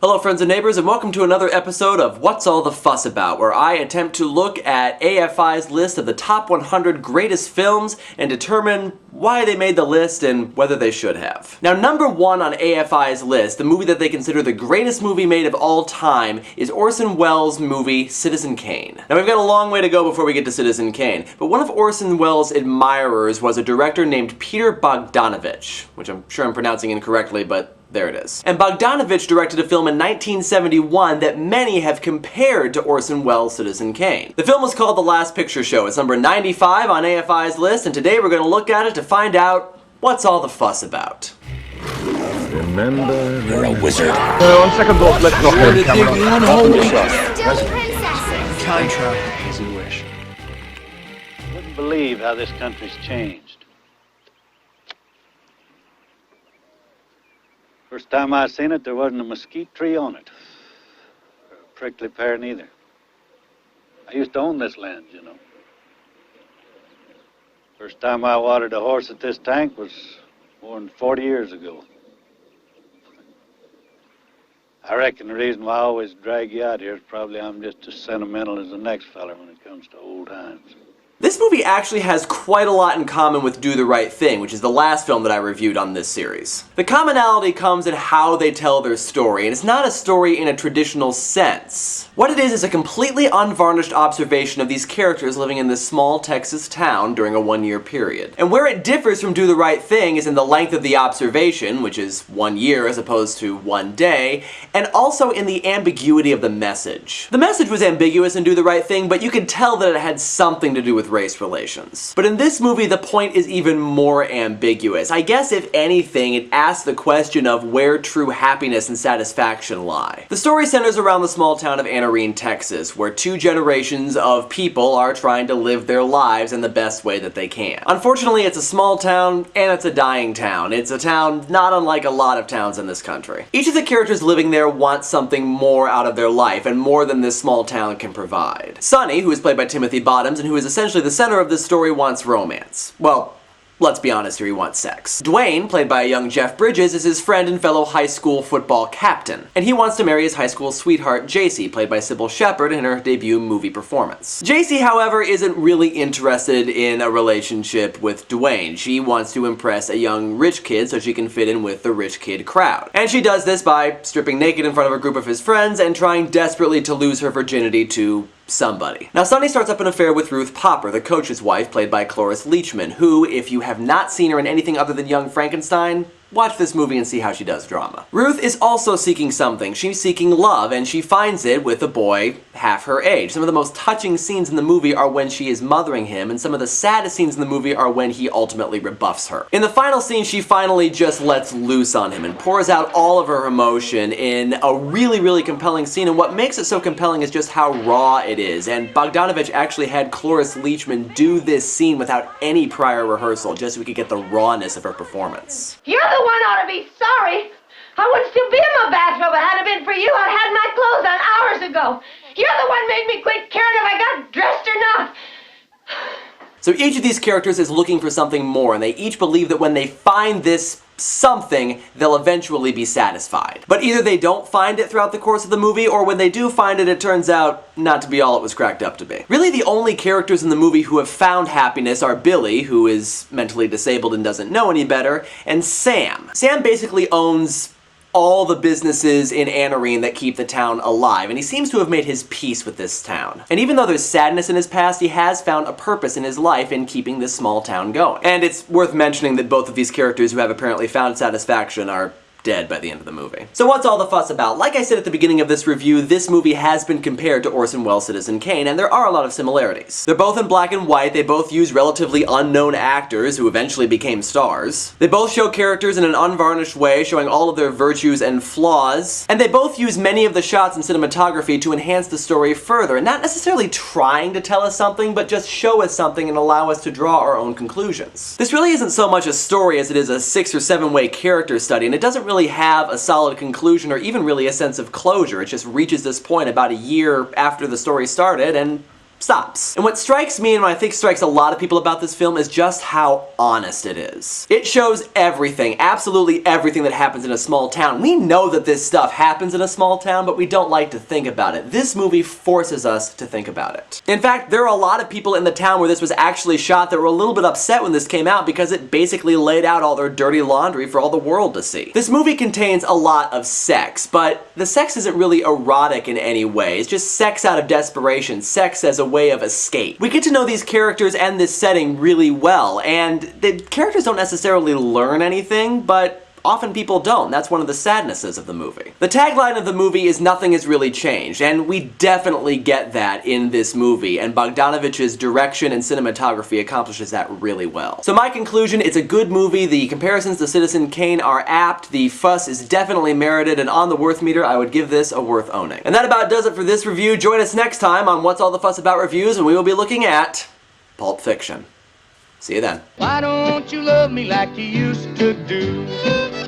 Hello friends and neighbors, and welcome to another episode of What's All the Fuss About, where I attempt to look at AFI's list of the top 100 greatest films and determine why they made the list and whether they should have. Now, number one on AFI's list, the movie that they consider the greatest movie made of all time, is Orson Welles' movie Citizen Kane. Now, we've got a long way to go before we get to Citizen Kane, but one of Orson Welles' admirers was a director named Peter Bogdanovich, which I'm sure I'm pronouncing incorrectly, but there it is. And Bogdanovich directed a film in 1971 that many have compared to Orson Welles' Citizen Kane. The film was called The Last Picture Show. It's number 95 on AFI's list, and today we're going to look at it to find out what's all the fuss about. Remember, You're a wizard. On second thought, let's not hold camera. Still princesses. Time travel. Easy wish. Wouldn't believe how this country's changed. First time I seen it, there wasn't a mesquite tree on it. Or a prickly pear neither. I used to own this land, you know. First time I watered a horse at this tank was more than 40 years ago. I reckon the reason why I always drag you out here is probably I'm just as sentimental as the next fella when it comes to old times. This movie actually has quite a lot in common with Do the Right Thing, which is the last film that I reviewed on this series. The commonality comes in how they tell their story, and it's not a story in a traditional sense. What it is a completely unvarnished observation of these characters living in this small Texas town during a one-year period. And where it differs from Do the Right Thing is in the length of the observation, which is 1 year as opposed to 1 day, and also in the ambiguity of the message. The message was ambiguous in Do the Right Thing, but you could tell that it had something to do with race relations. But in this movie, the point is even more ambiguous. I guess if anything, it asks the question of where true happiness and satisfaction lie. The story centers around the small town of Anarene, Texas, where two generations of people are trying to live their lives in the best way that they can. Unfortunately, it's a small town, and it's a dying town. It's a town not unlike a lot of towns in this country. Each of the characters living there wants something more out of their life, and more than this small town can provide. Sonny, who is played by Timothy Bottoms, and who is essentially the center of this story, wants romance. Well, let's be honest here, he wants sex. Dwayne, played by a young Jeff Bridges, is his friend and fellow high school football captain. And he wants to marry his high school sweetheart, Jacy, played by Sybil Shepherd in her debut movie performance. Jacy, however, isn't really interested in a relationship with Dwayne. She wants to impress a young rich kid so she can fit in with the rich kid crowd. And she does this by stripping naked in front of a group of his friends and trying desperately to lose her virginity to somebody. Now, Sonny starts up an affair with Ruth Popper, the coach's wife, played by Cloris Leachman, who, if you have not seen her in anything other than Young Frankenstein, watch this movie and see how she does drama. Ruth is also seeking something. She's seeking love, and she finds it with a boy half her age. Some of the most touching scenes in the movie are when she is mothering him, and some of the saddest scenes in the movie are when he ultimately rebuffs her. In the final scene, she finally just lets loose on him and pours out all of her emotion in a really, really compelling scene, and what makes it so compelling is just how raw it is. And Bogdanovich actually had Cloris Leachman do this scene without any prior rehearsal, just so we could get the rawness of her performance. You're the one ought to be sorry. I wouldn't still be in my bathrobe if it hadn't been for you. I had my clothes on hours ago. You're the one made me quit caring if I got dressed or not. So each of these characters is looking for something more, and they each believe that when they find this something, they'll eventually be satisfied. But either they don't find it throughout the course of the movie, or when they do find it, it turns out not to be all it was cracked up to be. Really, the only characters in the movie who have found happiness are Billy, who is mentally disabled and doesn't know any better, and Sam. Sam basically owns all the businesses in Anarene that keep the town alive, and he seems to have made his peace with this town. And even though there's sadness in his past, he has found a purpose in his life in keeping this small town going. And it's worth mentioning that both of these characters who have apparently found satisfaction are dead by the end of the movie. So what's all the fuss about? Like I said at the beginning of this review, this movie has been compared to Orson Welles' Citizen Kane, and there are a lot of similarities. They're both in black and white, they both use relatively unknown actors who eventually became stars. They both show characters in an unvarnished way, showing all of their virtues and flaws, and they both use many of the shots and cinematography to enhance the story further, and not necessarily trying to tell us something, but just show us something and allow us to draw our own conclusions. This really isn't so much a story as it is a 6 or 7 way character study, and it doesn't really have a solid conclusion or even really a sense of closure. It just reaches this point about a year after the story started, and stops. And what strikes me, and what I think strikes a lot of people about this film, is just how honest it is. It shows everything, absolutely everything that happens in a small town. We know that this stuff happens in a small town, but we don't like to think about it. This movie forces us to think about it. In fact, there are a lot of people in the town where this was actually shot that were a little bit upset when this came out because it basically laid out all their dirty laundry for all the world to see. This movie contains a lot of sex, but the sex isn't really erotic in any way. It's just sex out of desperation, sex as a way of escape. We get to know these characters and this setting really well, and the characters don't necessarily learn anything, but often people don't. That's one of the sadnesses of the movie. The tagline of the movie is "Nothing has really changed," and we definitely get that in this movie, and Bogdanovich's direction and cinematography accomplishes that really well. So my conclusion, it's a good movie. The comparisons to Citizen Kane are apt, the fuss is definitely merited, and on the worth meter, I would give this a worth owning. And that about does it for this review. Join us next time on What's All the Fuss About Reviews, and we will be looking at Pulp Fiction. See you then. Why don't you love me like you used to do?